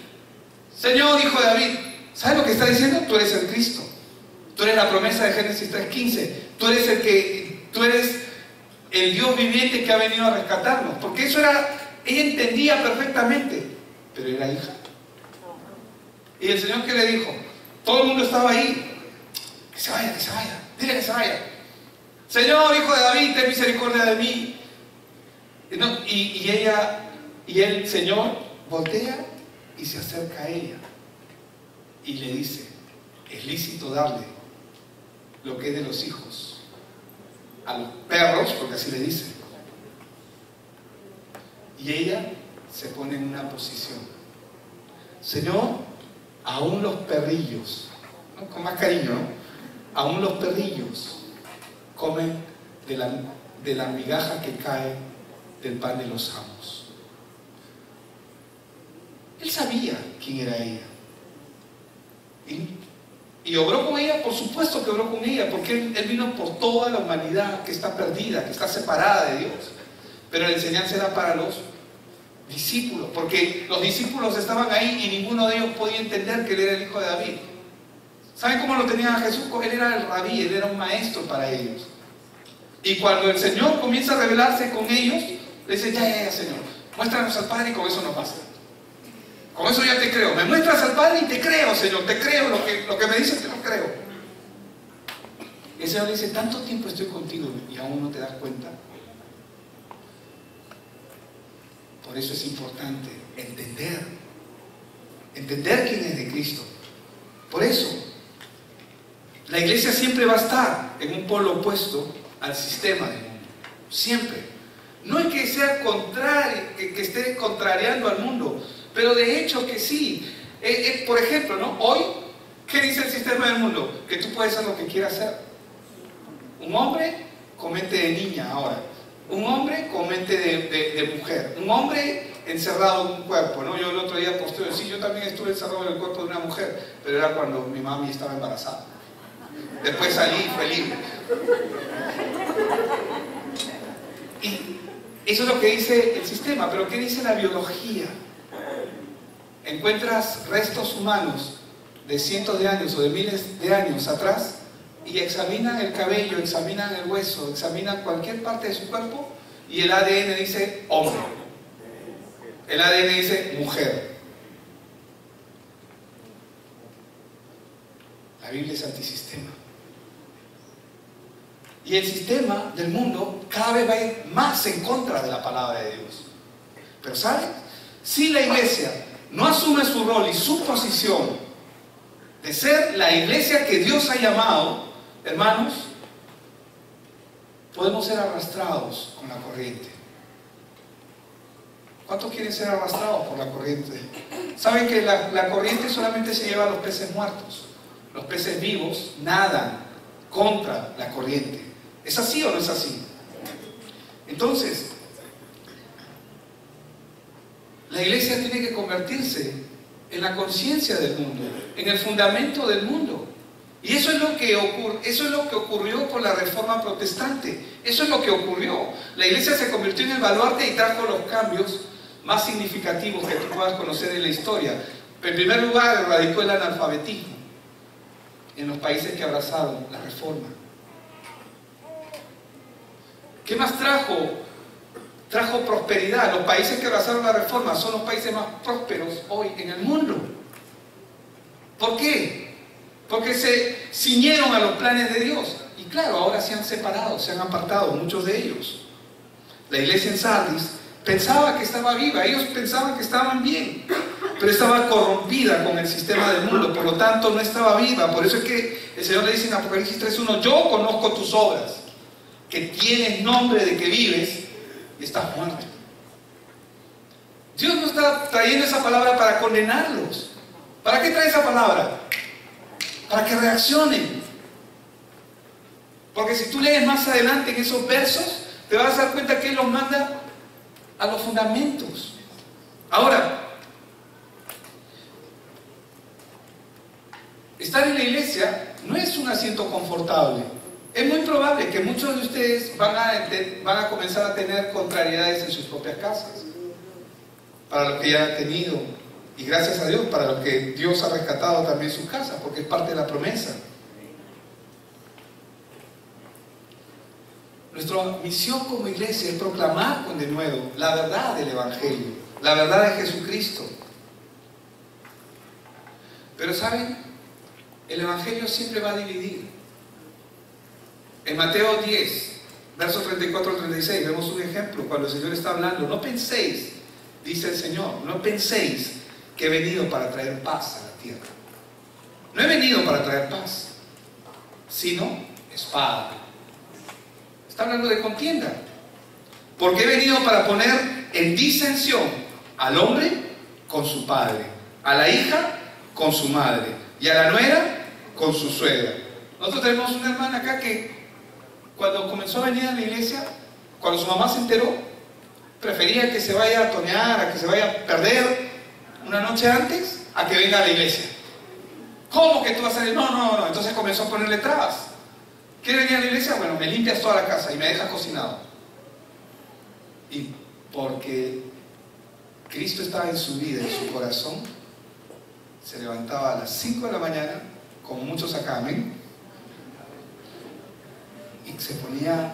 Señor, hijo de David. ¿Sabes lo que está diciendo? Tú eres el Cristo. Tú eres la promesa de Génesis 3:15. Tú eres el Dios viviente que ha venido a rescatarnos. Porque eso ella entendía perfectamente, pero era hija. Y el Señor, ¿qué le dijo? Todo el mundo estaba ahí. Que se vaya, dile que se vaya. Señor, hijo de David, ten misericordia de mí. Y el Señor voltea y se acerca a ella y le dice: es lícito darle lo que es de los hijos a los perros, porque así le dice. Y ella se pone en una posición: Señor, aún los perrillos, ¿no? Con más cariño, ¿no? Aún los perrillos comen de la migaja que cae del pan de los amos. Él sabía quién era ella. Y obró con ella, por supuesto que obró con ella, porque él vino por toda la humanidad que está perdida, que está separada de Dios. Pero la enseñanza era para los Discípulos, porque los discípulos estaban ahí y ninguno de ellos podía entender que él era el hijo de David. ¿Saben cómo lo tenían a Jesús? Él era el rabí, él era un maestro para ellos. Y cuando el Señor comienza a revelarse con ellos, le dice, ya, Señor, muéstranos al Padre y con eso nos basta. Con eso ya te creo. Me muestras al Padre y te creo, Señor, te creo, lo que me dices te lo creo. Y el Señor le dice, tanto tiempo estoy contigo y aún no te das cuenta. Por eso es importante entender quién es de Cristo. Por eso, la iglesia siempre va a estar en un polo opuesto al sistema del mundo. Siempre. No es que sea contrario, que esté contrariando al mundo, pero de hecho que sí. Por ejemplo, ¿no? Hoy, ¿qué dice el sistema del mundo? Que tú puedes hacer lo que quieras hacer. Un hombre con mente de niña ahora. Un hombre con mente de mujer. Un hombre encerrado en un cuerpo, ¿no? Yo el otro día posteo, sí, yo también estuve encerrado en el cuerpo de una mujer, pero era cuando mi mami estaba embarazada. Después salí y fue libre. Y eso es lo que dice el sistema, pero ¿qué dice la biología? Encuentras restos humanos de cientos de años o de miles de años atrás y examinan el cabello, examinan el hueso, examinan cualquier parte de su cuerpo y el ADN dice hombre, el ADN dice mujer. La Biblia es antisistema. Y el sistema del mundo cada vez va a ir más en contra de la palabra de Dios. Pero ¿saben? Si la iglesia no asume su rol y su posición de ser la iglesia que Dios ha llamado, hermanos, podemos ser arrastrados con la corriente. ¿Cuántos quieren ser arrastrados por la corriente? ¿Saben que la corriente solamente se lleva a los peces muertos? Los peces vivos nadan contra la corriente. ¿Es así o no es así? Entonces, la iglesia tiene que convertirse en la conciencia del mundo, en el fundamento del mundo. Y eso es lo que ocurrió con la Reforma Protestante. Eso es lo que ocurrió. La iglesia se convirtió en el baluarte y trajo los cambios más significativos que tú puedas conocer en la historia. En primer lugar, erradicó el analfabetismo en los países que abrazaron la Reforma. ¿Qué más trajo? Trajo prosperidad. Los países que abrazaron la Reforma son los países más prósperos hoy en el mundo. ¿Por qué? Porque se ciñeron a los planes de Dios. Y claro, ahora se han separado, se han apartado, muchos de ellos. La iglesia en Sardis pensaba que estaba viva, ellos pensaban que estaban bien, pero estaba corrompida con el sistema del mundo, por lo tanto no estaba viva. Por eso es que el Señor le dice en Apocalipsis 3:1, yo conozco tus obras, que tienes nombre de que vives y estás muerto. Dios no está trayendo esa palabra para condenarlos. ¿Para qué trae esa palabra? Para que reaccionen. Porque si tú lees más adelante en esos versos, te vas a dar cuenta que Él los manda a los fundamentos. Ahora, estar en la iglesia no es un asiento confortable. Es muy probable que muchos de ustedes van a comenzar a tener contrariedades en sus propias casas. Para los que ya han tenido, y gracias a Dios, para los que Dios ha rescatado también sus casas, porque es parte de la promesa. Nuestra misión como iglesia es proclamar con denuedo la verdad del Evangelio, la verdad de Jesucristo. Pero ¿saben? El Evangelio siempre va a dividir. En Mateo 10, versos 34 al 36, vemos un ejemplo cuando el Señor está hablando. No penséis, dice el Señor, no penséis que he venido para traer paz a la tierra. No he venido para traer paz, sino espada. Está hablando de contienda. Porque he venido para poner en disensión al hombre con su padre, a la hija con su madre y a la nuera con su suegra. Nosotros tenemos una hermana acá que cuando comenzó a venir a la iglesia, cuando su mamá se enteró, prefería que se vaya a tonear, a que se vaya a perder una noche antes, a que venga a la iglesia. ¿Cómo que tú vas a ir? No. Entonces comenzó a ponerle trabas. ¿Quieres venir a la iglesia? Bueno, me limpias toda la casa y me dejas cocinado. Y porque Cristo estaba en su vida, en su corazón, se levantaba a las 5 de la mañana, como muchos acá, amén, y se ponía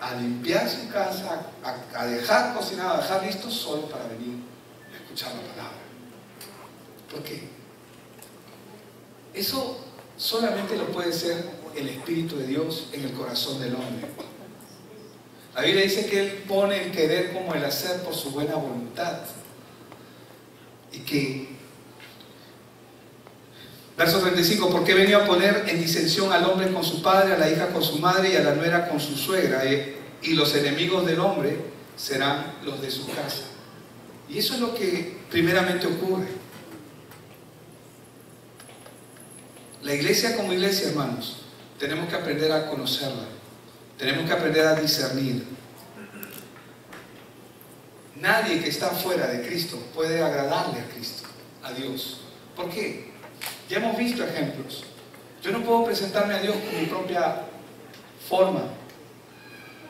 a limpiar su casa, a dejar cocinado, a dejar listo solo para venir a escuchar la palabra. ¿Por qué? Eso solamente lo puede ser el Espíritu de Dios en el corazón del hombre. La Biblia dice que Él pone el querer como el hacer por su buena voluntad. Y que, verso 35, porque he venido a poner en disensión al hombre con su padre, a la hija con su madre y a la nuera con su suegra, y los enemigos del hombre serán los de su casa. Y eso es lo que primeramente ocurre. La iglesia como iglesia, hermanos, tenemos que aprender a conocerla. Tenemos que aprender a discernir. Nadie que está fuera de Cristo puede agradarle a Cristo, a Dios. ¿Por qué? Ya hemos visto ejemplos. Yo no puedo presentarme a Dios con mi propia forma.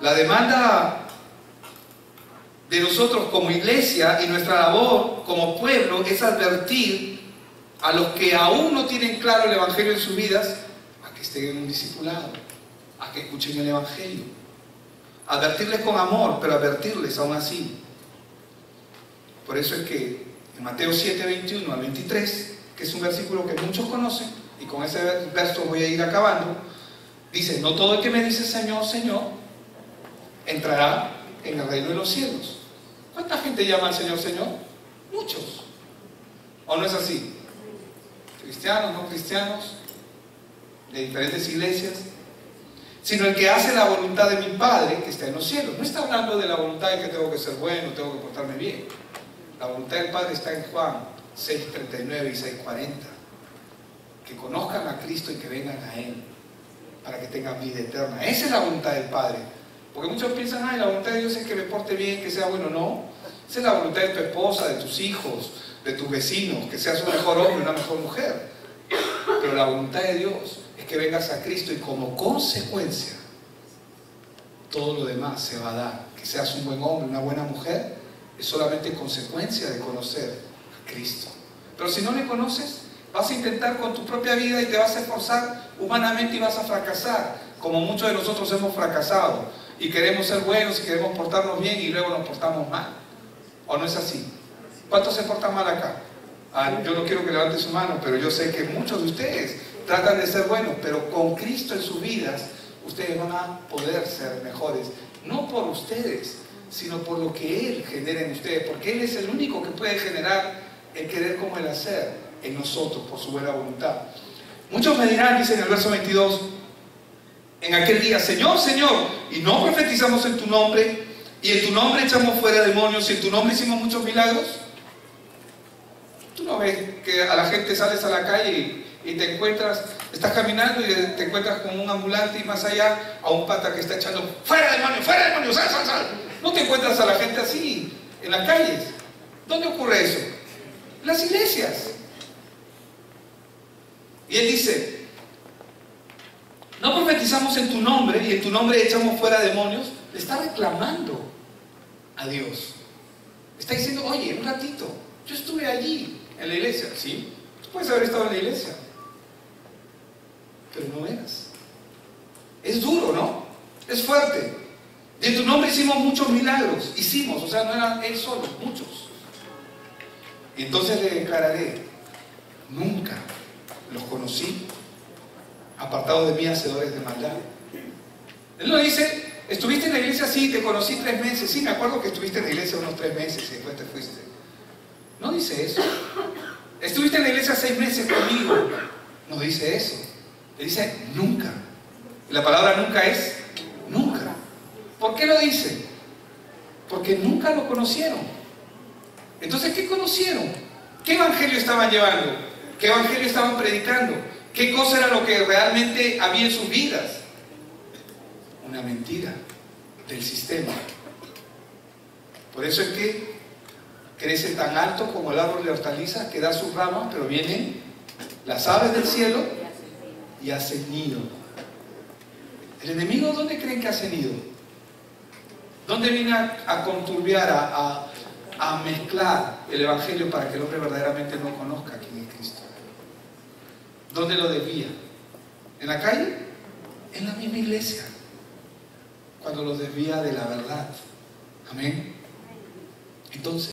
La demanda de nosotros como iglesia y nuestra labor como pueblo es advertir a los que aún no tienen claro el Evangelio en sus vidas a que estén en un discipulado, a que escuchen el Evangelio. Advertirles con amor, pero advertirles aún así. Por eso es que en Mateo 7, 21 al 23, que es un versículo que muchos conocen, y con ese verso voy a ir acabando, dice: no todo el que me dice Señor, Señor, entrará en el reino de los cielos. ¿Cuánta gente llama al Señor, Señor? Muchos. ¿O no es así? Cristianos, no cristianos, de diferentes iglesias, sino el que hace la voluntad de mi Padre que está en los cielos. No está hablando de la voluntad de que tengo que ser bueno, tengo que portarme bien. La voluntad del Padre está en Juan 6:39 y 6:40. Que conozcan a Cristo y que vengan a Él para que tengan vida eterna. Esa es la voluntad del Padre. Porque muchos piensan: ay, la voluntad de Dios es que me porte bien, que sea bueno. No, esa es la voluntad de tu esposa, de tus hijos, de tus vecinos, que seas un mejor hombre, una mejor mujer. Pero la voluntad de Dios es que vengas a Cristo y como consecuencia todo lo demás se va a dar. Que seas un buen hombre, una buena mujer, es solamente consecuencia de conocer a Cristo. Pero si no le conoces, vas a intentar con tu propia vida y te vas a esforzar humanamente y vas a fracasar, como muchos de nosotros hemos fracasado y queremos ser buenos y queremos portarnos bien y luego nos portamos mal. ¿O no es así? ¿Cuántos se portan mal acá? Yo no quiero que levante su mano, pero yo sé que muchos de ustedes tratan de ser buenos, pero con Cristo en sus vidas, ustedes van a poder ser mejores. No por ustedes, sino por lo que Él genera en ustedes, porque Él es el único que puede generar el querer como el hacer en nosotros, por su buena voluntad. Muchos me dirán, dice en el verso 22, en aquel día: Señor, Señor, y no profetizamos en tu nombre, y en tu nombre echamos fuera demonios, y en tu nombre hicimos muchos milagros. Tú no ves que a la gente sales a la calle y te encuentras, estás caminando y te encuentras con un ambulante y más allá a un pata que está echando: fuera demonios, sal, sal, sal. No te encuentras a la gente así en las calles. ¿Dónde ocurre eso? En las iglesias. Y Él dice: no profetizamos en tu nombre, y en tu nombre echamos fuera demonios. Le está reclamando a Dios. Está diciendo: oye, un ratito, yo estuve allí en la iglesia. Sí, tú puedes haber estado en la iglesia, pero no eras. Es duro, ¿no? Es fuerte. Y en tu nombre hicimos muchos milagros. Hicimos, o sea, no eran Él solo, muchos. Y entonces le declararé: nunca los conocí, apartados de mí, hacedores de maldad. Él no dice: estuviste en la iglesia, sí, te conocí 3 meses. Sí, me acuerdo que estuviste en la iglesia unos 3 meses y después te fuiste. No dice eso. Estuviste en la iglesia 6 meses conmigo. No dice eso. Le dice: nunca. Y la palabra nunca es nunca. ¿Por qué lo dice? Porque nunca lo conocieron. Entonces, ¿qué conocieron? ¿Qué evangelio estaban llevando? ¿Qué evangelio estaban predicando? ¿Qué cosa era lo que realmente había en sus vidas? Una mentira del sistema. Por eso es que crece tan alto como el árbol de hortalizas, que da sus ramas, pero vienen las aves del cielo y hacen nido. ¿El enemigo dónde creen que hace nido? ¿Dónde viene a conturbiar, a a mezclar el evangelio para que el hombre verdaderamente no conozca quién es Cristo. ¿Dónde lo desvía? ¿En la calle? En la misma iglesia. Cuando lo desvía de la verdad. Amén. Entonces